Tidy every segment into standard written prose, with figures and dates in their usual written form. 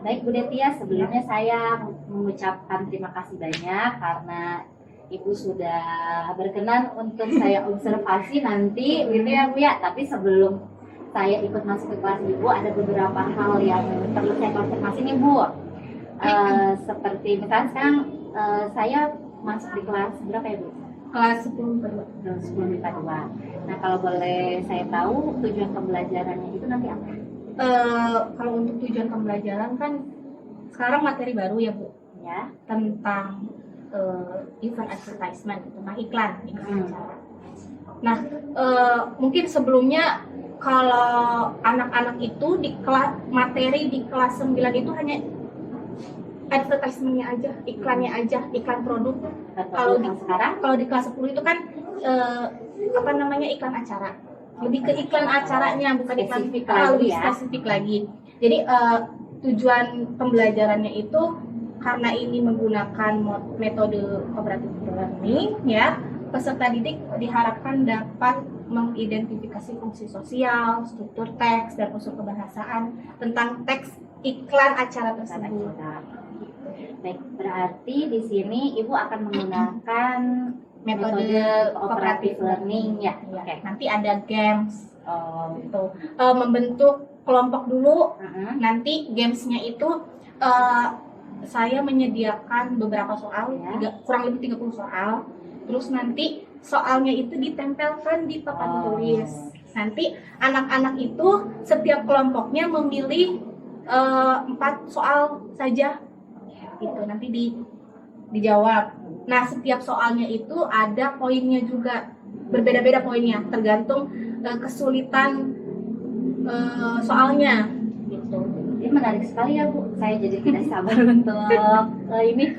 Baik Bu Detia, sebelumnya saya mengucapkan terima kasih banyak karena Ibu sudah berkenan untuk saya observasi nanti gitu ya Bu ya. Tapi sebelum saya ikut masuk ke kelas Ibu, ada beberapa hal yang perlu saya konfirmasi nih Bu. Seperti misalnya sekarang saya masuk di kelas berapa ya Bu? Kelas 10 IPA 2. Nah kalau boleh saya tahu tujuan pembelajarannya itu nanti apa? Kalau untuk tujuan pembelajaran kan sekarang materi baru ya Bu Ya. tentang event advertisement, tentang iklan acara. Nah mungkin sebelumnya kalau anak-anak itu di kelas materi di kelas 9 itu hanya advertisementnya aja, iklannya aja, iklan produk. Kalau di kelas 10 itu kan iklan acara, lebih ke iklan acaranya, bukan iklan lebih spesifik lagi. Jadi tujuan pembelajarannya itu karena ini menggunakan metode cooperative learning ya, peserta didik diharapkan dapat mengidentifikasi fungsi sosial, struktur teks, dan unsur kebahasaan tentang teks iklan acara tersebut. Baik, berarti di sini Ibu akan menggunakan metode cooperative learning ya. Okay. Nanti ada games, gitu. Membentuk kelompok dulu. Nanti gamesnya itu saya menyediakan beberapa soal, kurang lebih 30 soal. Terus nanti soalnya itu ditempelkan di papan tulis. Nanti anak-anak itu setiap kelompoknya memilih 4 soal saja. Gitu, nanti dijawab. Nah, setiap soalnya itu ada poinnya juga, berbeda-beda poinnya, tergantung kesulitan soalnya. Gitu. Ini menarik sekali ya Bu. Saya jadi tidak sabar untuk ini.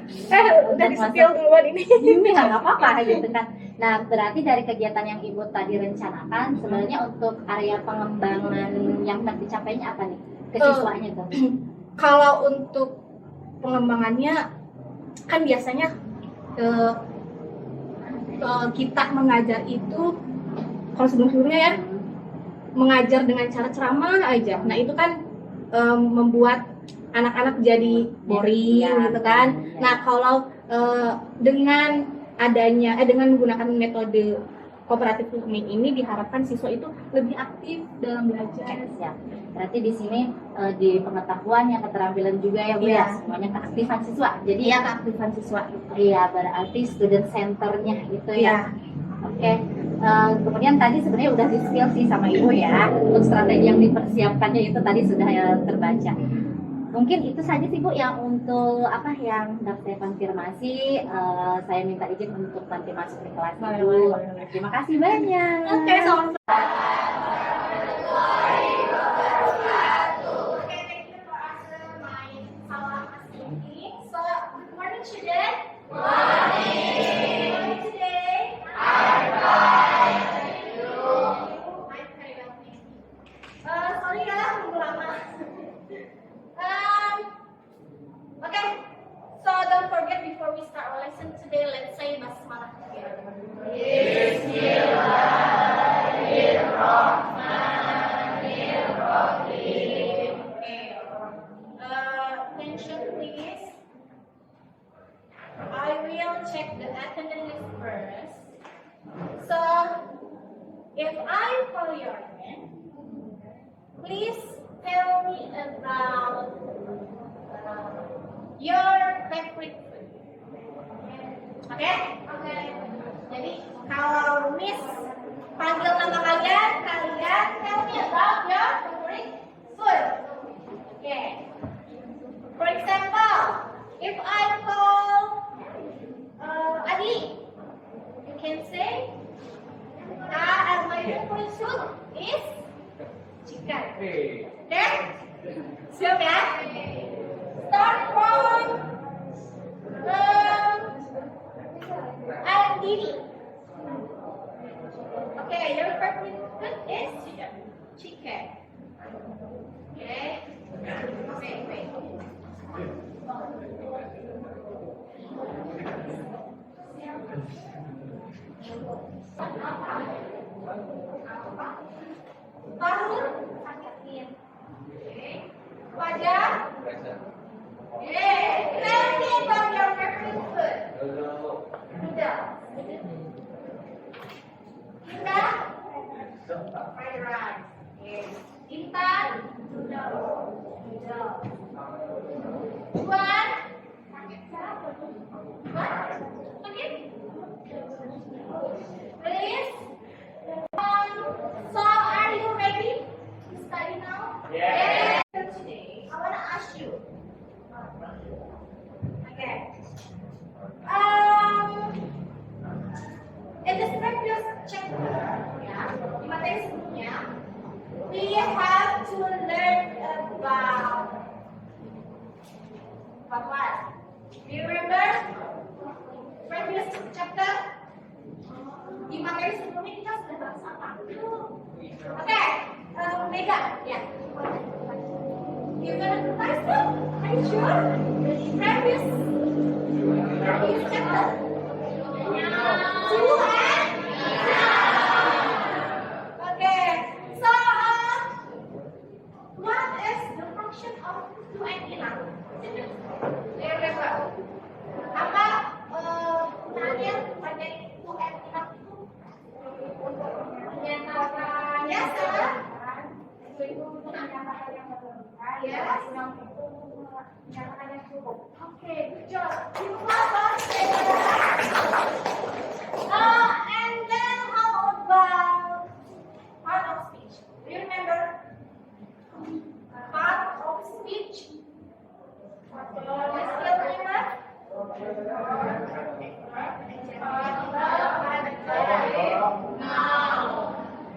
Udah di-spill duluan ini. Ini nggak apa-apa gitu kan. Nah, berarti dari kegiatan yang Ibu tadi rencanakan, sebenarnya untuk area pengembangan yang hendak dicapainya apa nih? Ke siswanya tuh. Kalau untuk pengembangannya kan biasanya kita mengajar itu kalau sebelumnya ya mengajar dengan cara ceramah aja. Nah itu kan membuat anak-anak jadi boring gitu kan. Nah kalau dengan adanya dengan menggunakan metode cooperative learning ini diharapkan siswa itu lebih aktif dalam belajar. Siap. Berarti di sini di pengetahuan yang keterampilan juga ya Bu ya, semuanya keaktifan siswa. Jadi ya keaktifan siswa. Iya, berarti student centernya gitu ya. Oke. Kemudian tadi sebenarnya udah di-spill sih sama Ibu ya, untuk strategi yang dipersiapkannya itu tadi sudah terbaca. Mungkin itu saja sih Bu yang untuk yang hendak saya konfirmasi. Saya minta izin untuk nanti masuk ke kelas dulu. Terima kasih banyak. Oke, sama-sama. Check the attendance list first. So, if I call your name, please tell me about your favorite food. Okay? Jadi, kalau Miss panggil nama kalian tell me about your favorite food. Okay. For example, if I call Adi, you can say, my favorite food is chicken. Okay? Siap ya? Start from Didi. Okay, your favorite food is chicken. Okay? Wait. Baru sakit. Wajah Okay. Um, in this previous chapter, ya, di materi sebelumnya, we have to learn about what? Do you remember previous chapter? Di materi sebelumnya kita sudah bahas apa? Okay, Mega, ya. You gonna revise them? Are you sure? Previous chapter? Two and? Okay, so what is the function of two and enough? Do you remember? Apa gunanya materi two and enough itu? Menyatakan biasa. Yes. Okay, good job. And then how about part of speech? Do you remember part of speech? Still remember?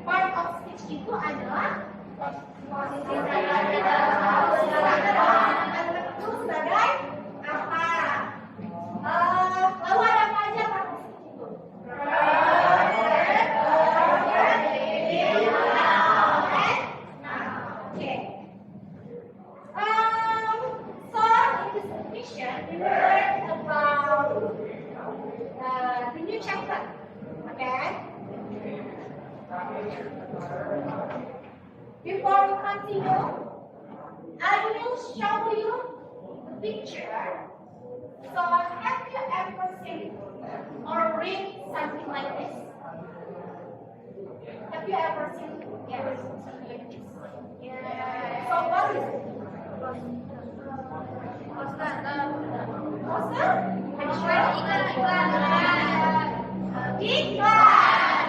Part of speech itu adalah posisi itu sebagai apa? Lalu ada apa aja part of speech itu? Okay. So in this edition we learn about the new chapter. Okay. Before we continue, I will show you the picture. So have you ever seen or read something like this? Have you ever seen something like this? Yeah. So what is it? Poster? Iklan.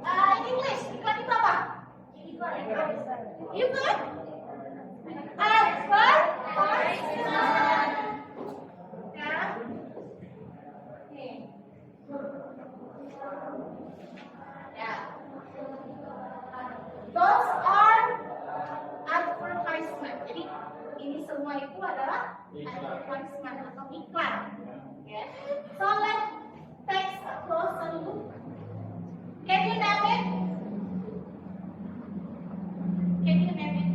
In English, iklan itu apa? Iklan? Advertisement. Ya. Ya. Those are advertisement. Jadi ini semua itu adalah advertisement atau iklan. Okay. So let's take a closer look. Can you name it? Can you name it?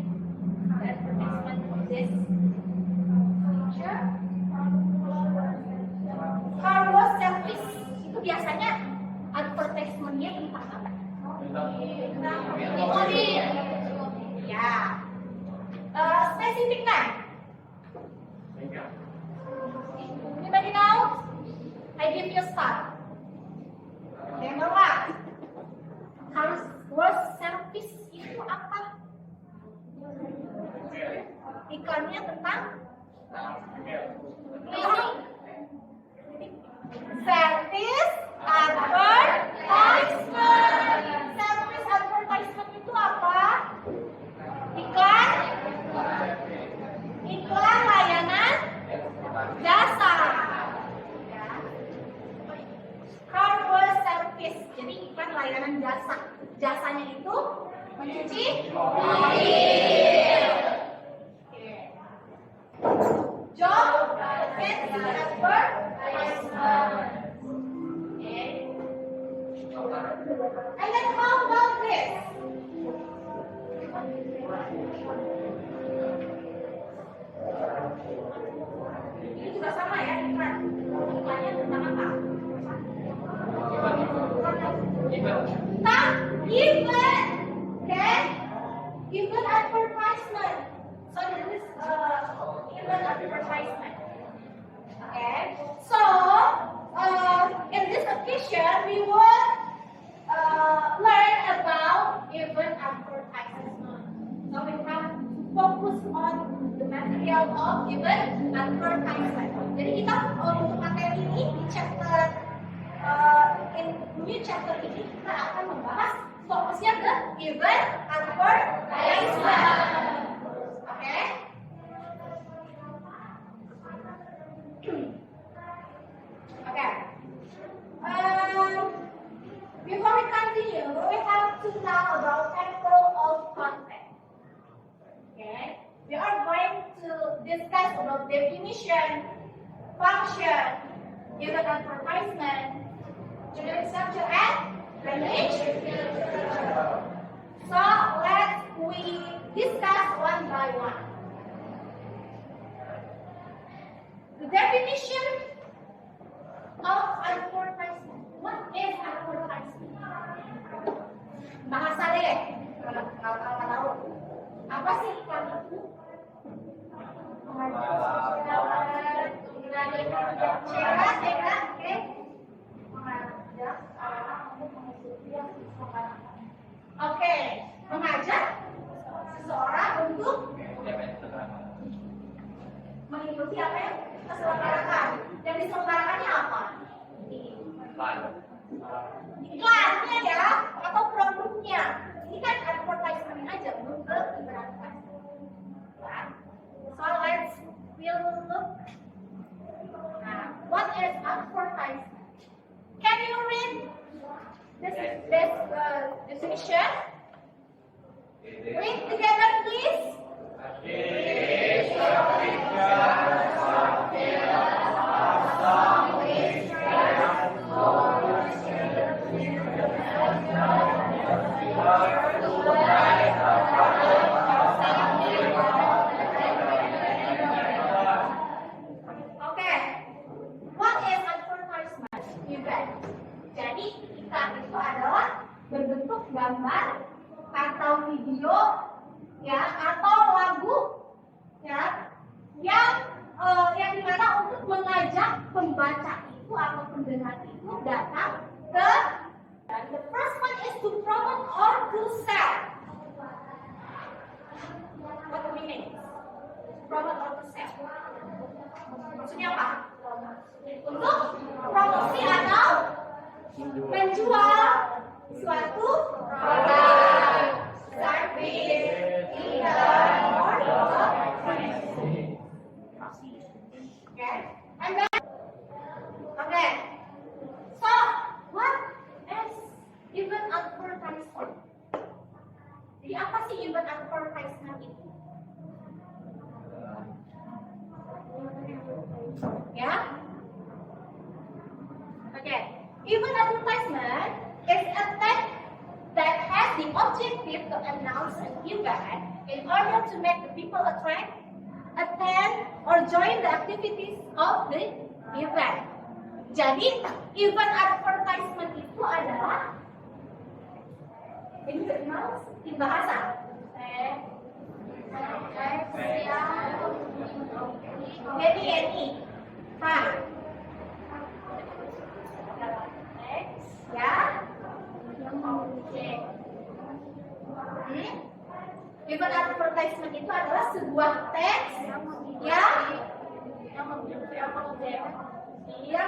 The advertisement of this picture. Car wash service itu biasanya advertisementnya tentang apa? Mobil. Ya. Spesifik name. Anybody know? I give you a star. Number one. Car wash service itu apa? Iklannya tentang cleaning. Service advertisement. Service advertisement itu apa? Iklan layanan jasa. Car wash service. Jadi iklan layanan jasa. Jasanya itu mencuci mobil. Job advertisement. And then how about this? Ini juga sama ya, iklan. Iklannya tentang apa? Tentang event. Okay? Event advertisement. So this is event advertisement. Okay? So in this occasion we will learn about event advertisement. So we have focus on the material of event advertisement. Jadi kita untuk materi ini di chapter new chapter ini kita akan membahas fokusnya ke event advertisement. Oke? Okay. Before we continue, we have to know about temple of context. Okay. We are going to discuss about definition, function, even advertisement, generic structure, and language. So let's we discuss one by one. The definition of advertisement. What is advertisement? Bahasa deh. Kalau tahu. Apa sih iklan itu? Mengajak, oke. Mengajak orang untuk mengikuti yang disepakati. Oke, mengajak seseorang untuk mengikuti apa yang diselenggarakan. Yang diselenggarakannya apa? Iklannya ya, atau produknya. Ini kan advertisement aja, belum ke ibaratkan. So let's look. Nah, what is advertisement? Can you read this definition? Read together, please. Okay, what is advertisement? Event. Jadi iklan itu adalah berbentuk gambar atau video, ya, atau lagu, ya, yang dimana untuk mengajak pembaca itu atau pendengar itu datang ke. The first one is to promote or to sell. What the meaning? Promote or to sell. Maksudnya apa? Untuk promosi atau menjual suatu produk, service, item, or okay. And then, okay. So, what is event advertisement? Jadi apa sih event advertisement itu? Ya? Okay. Event advertisement is a text that has the objective to announce an event in order to make the people attract, attend, or join the activities of the event. Jadi, event advertisement itu adalah ini terkenal di bahasa. Ini. Ya. Event advertisement itu adalah sebuah teks yang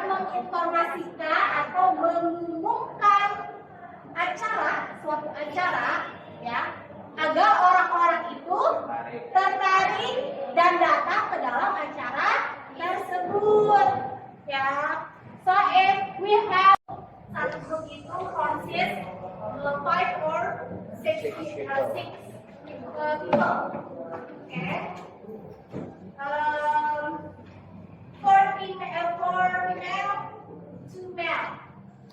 menginformasikan atau mengumumkan suatu acara, ya, agar orang-orang itu tertarik dan datang ke dalam acara tersebut, ya. So if we have satu grup itu consist 5 or 6 people. Okay. For female, 2 male.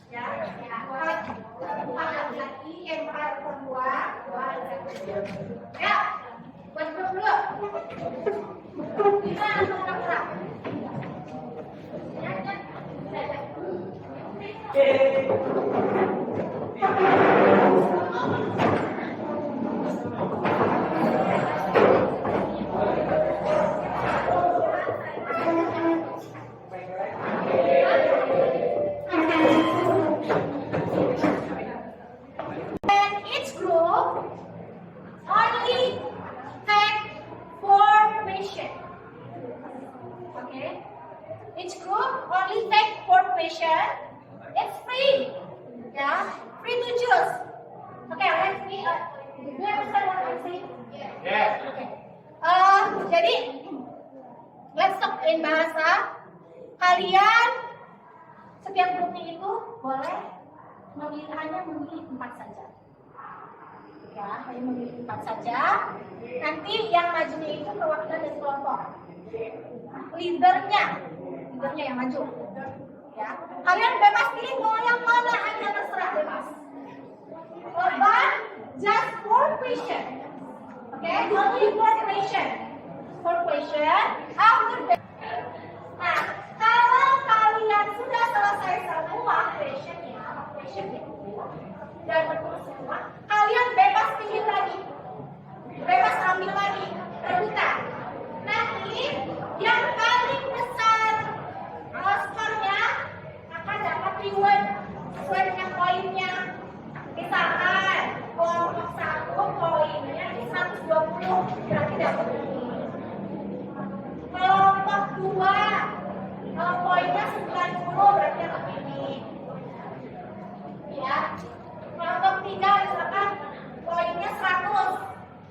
Ya, empat laki-laki, empat perempuan, 2 laki-laki. Ya, buat grup dulu. Kita akan Each group only take 4 patient. It's free, yeah, free to choose. Okay, let's see. Do you understand what I'm saying? Yes. Okay. Jadi let's talk in bahasa Kalian setiap grupnya itu boleh hanya memilih 4 saja. Ya, hanya memilih 4 saja. Nanti yang majunya itu perwakilan dari kelompok. Leadernya yang maju. Ya, kalian bebas pilih mau yang mana aja terserah bebas. But just 4 question. Okay, only 4 question. 4 question. After that. Nah, kalau kalian sudah selesai semua questionnya dan betul semua, kalian bebas pilih lagi, bebas ambil lagi, terbuka. Nanti yang paling besar skornya akan dapat reward sesuai dengan poinnya. Misalkan kelompok 1 poinnya di 120, berarti dapat ini. Kelompok 2 poinnya 90, berarti dapat ini. Ya. Kelompok 3 misalkan poinnya 100,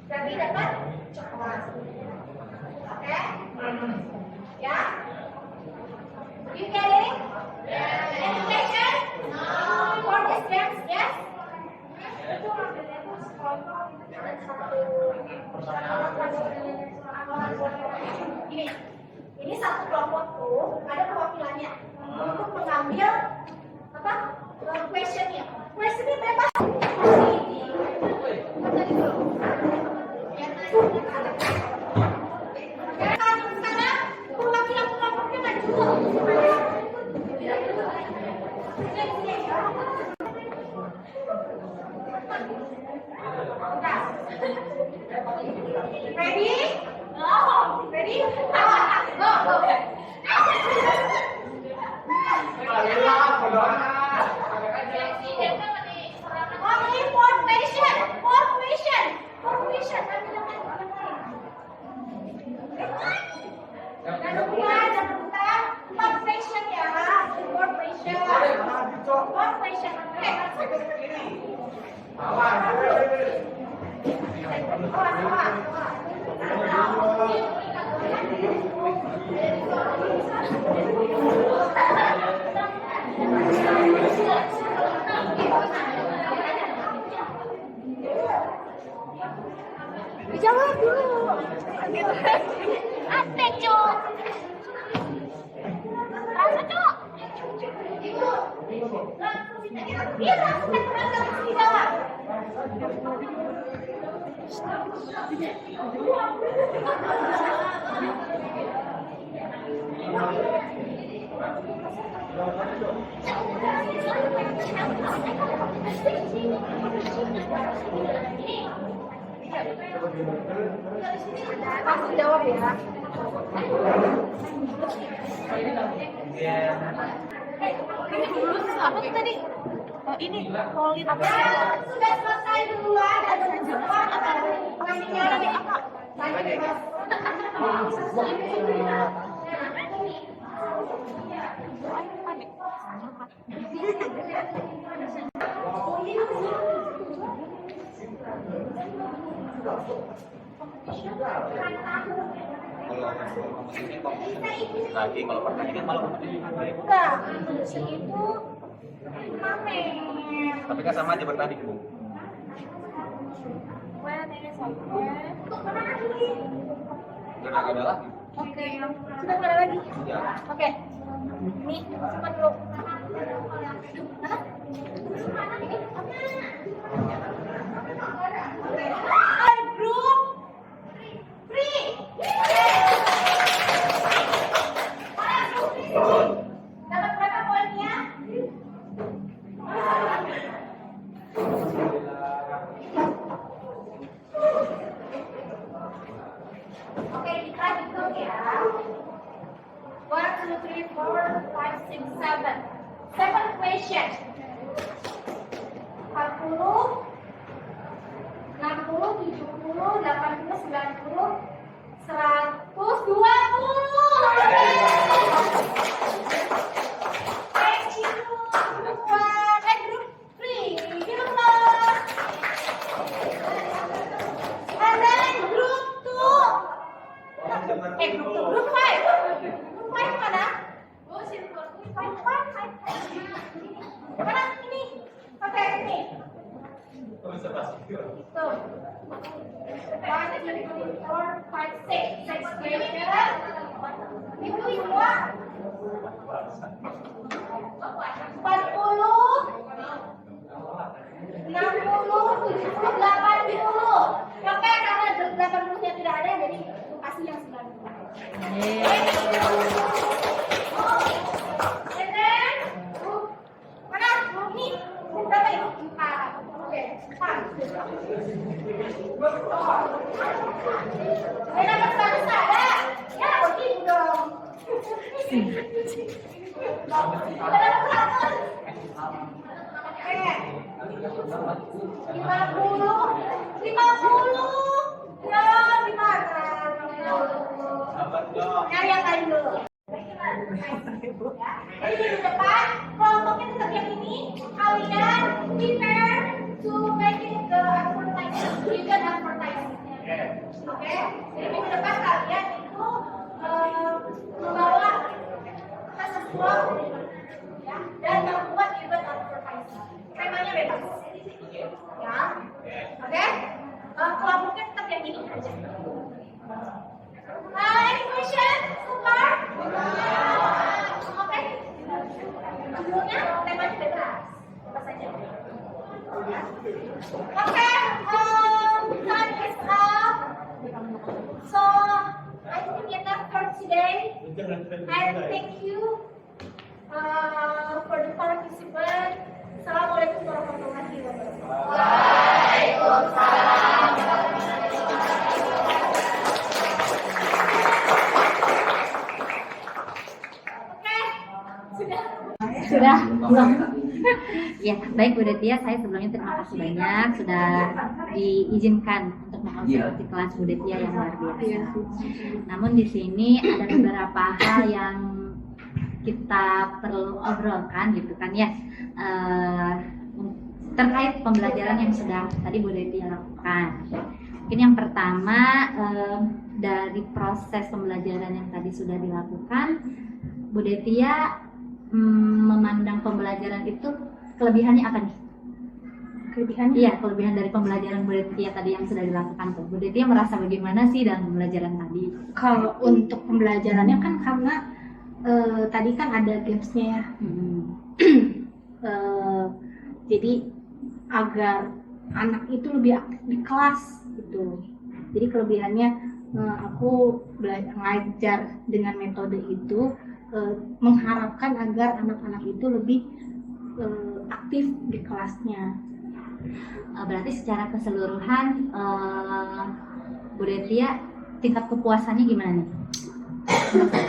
berarti dapat coklat. Oke? Ya. You get it? Any question? For this games, yes? Itu modelnya tuh sekelompok dan satu ini satu kelompok tuh ada perwakilannya untuk mengambil apa questionnya. Questionnya bebas. Sekarang perwakilan kelompoknya maju. Ready? No. Ready? Go. Only 4 question. 4 question. Jangan lupa 4 question ya. 4 question. 4 question. Dijawab dulu. Apa, Cuk? Rasa, Cuk? Iya, langsung dijawab. Langsung jawab ya. Ini dulu apa sih tadi? Ini polin apa? Sudah selesai duluan. Ada semua apa? Ngasihnya lagi apa? Lagi kalau pertandingan malah enggak, kompetisi itu pamer. tapi kan sama aja bertanding, Bu. Udah ada lagi. Oke, sudah nggak ada lagi. Ya. Oke, nih simpan dulu. Hah? Group 3. Dapat berapa poinnya? Oke, kita hitung ya. 1, 2, 3, 4, 5, 6, 7. 7 question. 40, 60, 70, 80, 90, 120. Thank you. Group 3. Give applause. And then group 2. Group 5. Group 5 mana? Mana ini? Pakai ini. Tuh. 1, 2, 3, 4, 5, 6. 6 square. Itu semua. 40, 60, 70, 80. Oke, karena 80-nya tidak ada, jadi kasih yang 90. Mana? Ini berapa ini? 4. Oke, 4. Dapat 100 ada? Ya, begitu dong. Dapat 100. Oke. 50. Ya, gimana? Nyari yang lain dulu. Jadi di depan kelompoknya tetap yang ini. Kalian prepare to make it the advertisement, written advertisement. Oke. Jadi minggu depan kalian itu membawa sesuatu ya dan membuat event advertisement. Temanya bebas. Ya. Oke. Kelompoknya tetap yang ini aja. Any question so far? Oke. Judulnya temanya bebas. Apa saja. Oke. Time is up. So I think enough for today. And thank you for the participant. Assalamualaikum warahmatullahi wabarakatuh. Waalaikumsalam. Sudah. Ya, baik Bu Detia, saya sebelumnya terima kasih banyak sudah diizinkan untuk mengikuti kelas Bu Detia yang luar biasa. Namun di sini ada beberapa hal yang kita perlu obrolkan gitu kan ya, terkait pembelajaran yang sudah tadi Bu Detia lakukan. Mungkin yang pertama dari proses pembelajaran yang tadi sudah dilakukan, Bu Detia memandang pembelajaran itu kelebihannya apa nih? Kelebihannya? Iya, kelebihan dari pembelajaran Bu Detia tadi yang sudah dilakukan tuh. Bu Detia merasa bagaimana sih dalam pembelajaran tadi? Kalau untuk pembelajarannya kan karena tadi kan ada gamesnya ya. Jadi agar anak itu lebih aktif di kelas gitu. Jadi kelebihannya aku ngajar dengan metode itu mengharapkan agar anak-anak itu lebih aktif di kelasnya. Berarti secara keseluruhan Bu Detia tingkat kepuasannya gimana nih?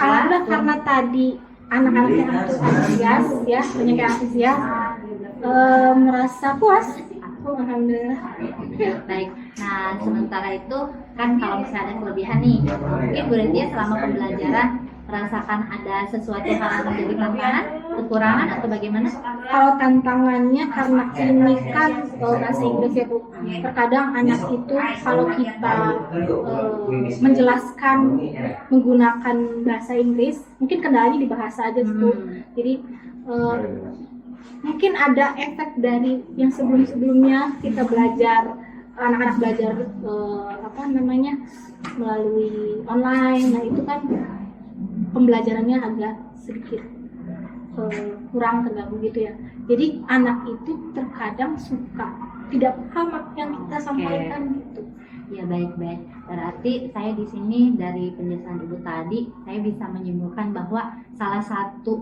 Alhamdulillah karena tadi anak-anaknya antusias ya, banyak yang antusias, merasa puas. Alhamdulillah. Baik. Nah, sementara itu kan kalau misalnya ada kelebihan nih, mungkin Bu Detia selama pembelajaran merasakan ada sesuatu hal yang menjadi tantangan, kekurangan atau bagaimana? Kalau tantangannya karena ini kan bahasa Inggris ya Bu. Terkadang anak itu kalau kita menjelaskan menggunakan bahasa Inggris, mungkin kendalanya di bahasa aja Bu. Jadi mungkin ada efek dari yang sebelum-sebelumnya kita belajar, anak-anak belajar melalui online. Nah itu kan pembelajarannya agak sedikit kurang terganggu gitu ya. Jadi anak itu terkadang suka tidak paham apa yang kita sampaikan gitu. Ya, baik-baik. Berarti saya di sini dari penjelasan Ibu tadi, saya bisa menyimpulkan bahwa salah satu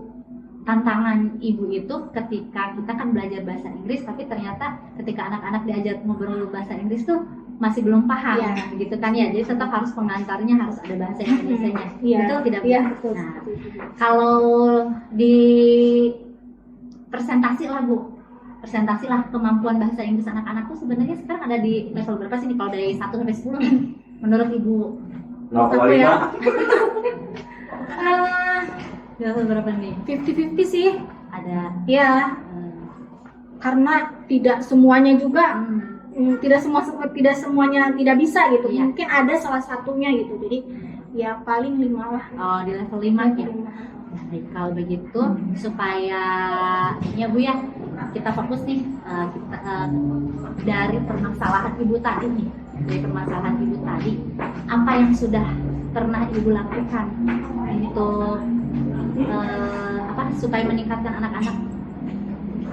tantangan Ibu itu ketika kita kan belajar bahasa Inggris, tapi ternyata ketika anak-anak diajak ngobrol bahasa Inggris tuh masih belum paham, gitu kan ya. Jadi tetap harus pengantarnya harus ada bahasa Indonesianya. Betul tidak? Betul. Nah, kalau di presentasi lah kemampuan bahasa Inggris anak-anak tuh sebenarnya sekarang ada di level berapa sih nih kalau dari 1 sampai 10 nih menurut Ibu? 0,5. Level berapa nih? 50-50 sih. Ada. Ya. Karena tidak semuanya juga tidak semuanya tidak bisa gitu. Iya. Mungkin ada salah satunya gitu. Jadi ya paling 5 lah. Oh, di level 5 ya. Baik, kalau begitu supaya ya Bu ya kita fokus nih dari permasalahan Ibu tadi nih, apa yang sudah pernah Ibu lakukan untuk supaya meningkatkan anak-anak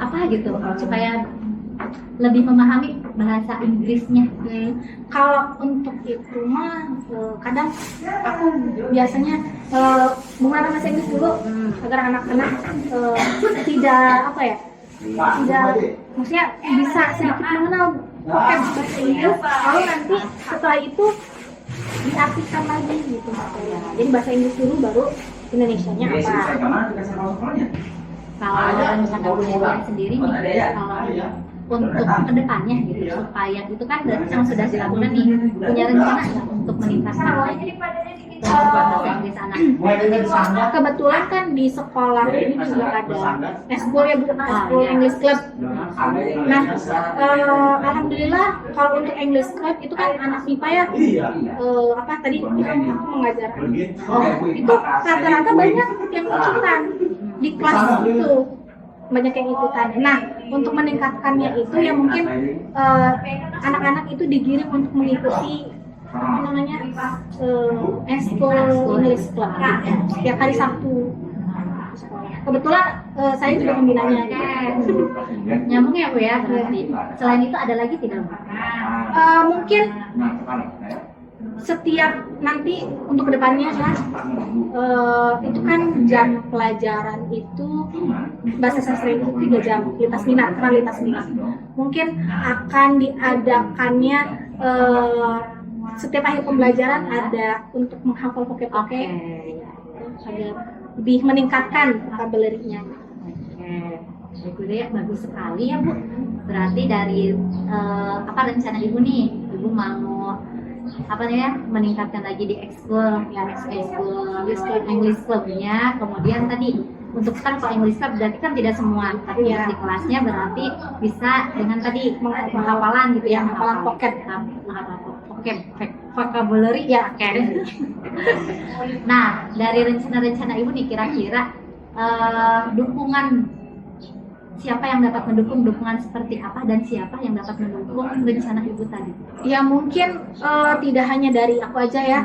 apa gitu, supaya lebih memahami bahasa Inggrisnya. Kalau untuk itu mah kadang aku biasanya menggunakan bahasa Inggris dulu agar anak-anak tidak maksudnya bisa sedikit mengenal vocab bahasa Inggris, lalu nanti setelah itu diartikan lagi gitu maksudnya. Jadi bahasa Inggris dulu baru Indonesianya apa. Kalau rencana belajar sendiri nih, kalau untuk kedepannya gitu, supaya itu kan yang sudah dilakukan nih, punya rencana nggak untuk meningkatkan lagi bahasa Inggris anak? Kebetulan kan di sekolah ini juga ada eskul ya Bu, eskul English Club. Nah, alhamdulillah kalau untuk English Club itu kan anak MIPA ya, tadi aku mengajar. Itu rata-rata banyak yang ikutan di kelas itu, banyak yang ikutan. Nah, untuk meningkatkannya itu ya mungkin anak-anak itu digiring untuk mengikuti eskul English Club setiap hari Sabtu. Kebetulan saya juga pembinanya. Nyambung ya Bu ya, berarti. Selain itu ada lagi tidak Bu? Mungkin setiap nanti untuk kedepannya ya, itu kan jam pelajaran itu bahasa sastra itu 3 jam, lintas minat. Mungkin akan diadakannya setiap akhir pembelajaran ada untuk menghafal vocab agar lebih meningkatkan vocabulary-nya. Oke, bagus sekali ya Bu. Berarti dari rencana Ibu nih, Ibu mau meningkatkan lagi di ekskul English Club-nya. Kemudian tadi untuk kan kalau English Club berarti kan tidak semua, tapi ya, di kelasnya berarti bisa dengan tadi penghafalan gitu ya, penghafalan vocabulary ya. Nah, dari rencana-rencana Ibu nih kira-kira dukungan siapa yang dapat mendukung, dukungan seperti apa, dan siapa yang dapat mendukung rencana Ibu tadi? Ya mungkin tidak hanya dari aku aja ya.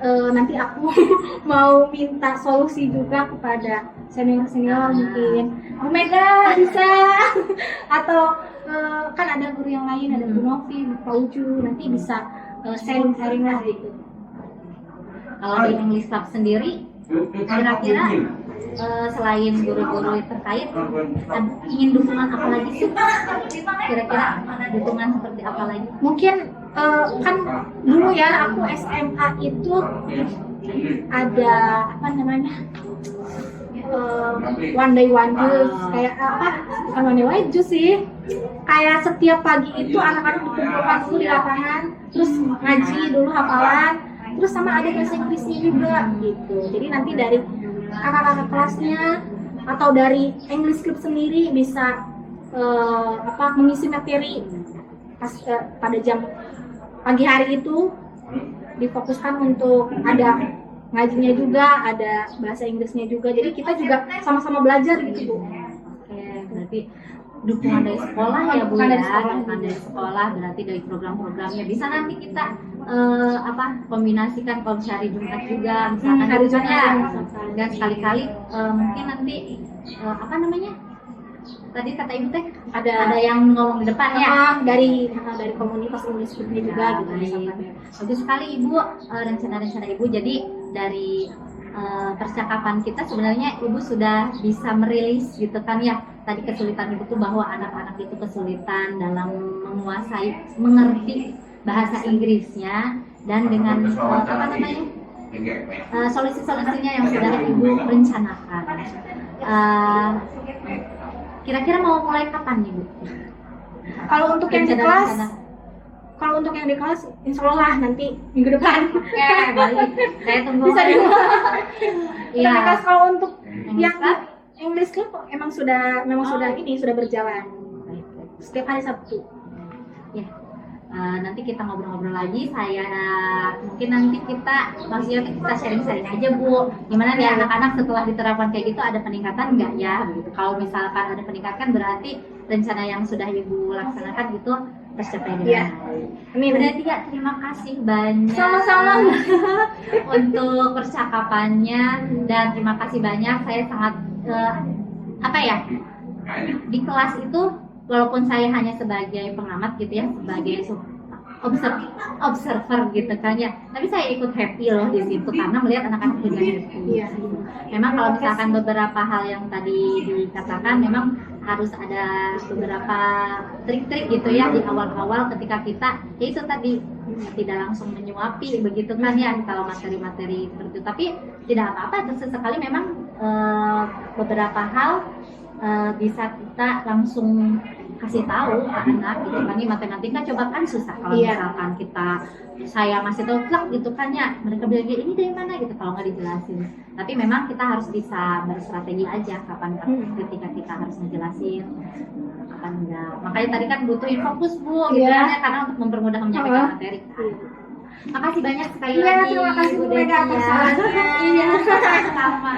Nanti aku mau minta solusi juga kepada senior mungkin. Oh Mega bisa atau kan ada guru yang lain, ada Bu Novi, Bu Pauju, nanti bisa sharing lah gitu. Kalau di English Club sendiri, kira-kira selain guru-guru terkait, ingin dukungan apa lagi sih? Kira-kira dukungan seperti apa lagi? Mungkin kan dulu ya aku SMA itu ada one day one juice, kayak bukan one day one juice sih, kayak setiap pagi itu anak-anak dikumpulkan dulu di lapangan, terus ngaji dulu hafalan, terus sama ada bahasa Inggrisnya juga gitu. Jadi nanti dari kakak-kakak kelasnya atau dari English Club sendiri bisa mengisi materi pada jam pagi hari itu, difokuskan untuk ada ngajinya juga, ada bahasa Inggrisnya juga, jadi kita juga sama-sama belajar gitu Bu. Oke, berarti dukungan dari sekolah ya Bu ya, dukungan dari sekolah berarti dari program-programnya bisa nanti kita kombinasikan kalau hari Jumat juga misalkan hari Jumat ya, dan sekali-kali mungkin nanti tadi kata Ibu teh ada yang ngomong di depan ya, dari komunitas English Club juga gitu. Bagus sekali Ibu, rencana-rencana Ibu. Jadi dari percakapan kita sebenarnya Ibu sudah bisa merilis gitu kan ya, tadi kesulitan Ibu tuh bahwa anak-anak itu kesulitan dalam mengerti bahasa Inggrisnya, dan dengan solusi-solusinya yang sudah Ibu rencanakan. Kira-kira mau mulai kapan nih Bu? Kalau untuk yang di kelas, insya Allah nanti minggu depan. Oke, baik. Saya tunggu. Bisa dulu. Iya. Kalau untuk yang English Club memang sudah berjalan setiap hari Sabtu. Ya. nanti kita ngobrol-ngobrol lagi. Mungkin nanti maksudnya kita sharing-sharing aja Bu, gimana nih anak-anak setelah diterapkan kayak gitu ada peningkatan nggak ya begitu. Kalau misalkan ada peningkatan berarti rencana yang sudah Ibu laksanakan gitu tercapai dengan baik. Amin. Berarti ya terima kasih banyak Sama-sama. untuk percakapannya, dan terima kasih banyak. Saya sangat di kelas itu walaupun saya hanya sebagai pengamat gitu ya, sebagai observer gitu kan ya, tapi saya ikut happy loh di situ karena melihat anak-anak juga happy. Iya. Memang kalau misalkan beberapa hal yang tadi dikatakan memang harus ada beberapa trik-trik gitu ya di awal-awal ketika kita ya itu tadi tidak langsung menyuapi begitu kan ya kalau materi-materi seperti itu. Tapi tidak apa-apa, sesekali memang beberapa hal bisa kita langsung kasih tahu ke anak gitu kan. Ini matematika coba kan susah kalau misalkan saya masih tahu plak gitu kan ya, mereka bilang ini dari mana gitu kalau nggak dijelasin. Tapi memang kita harus bisa berstrategi aja kapan ketika kita harus ngejelasin, kapan enggak. Makanya tadi kan butuhin fokus Bu gitu kan ya, karena untuk mempermudah menyampaikan materi kan. Makasih banyak sekali lagi. Terima kasih Bu Mega atas sarannya. Iya, sama.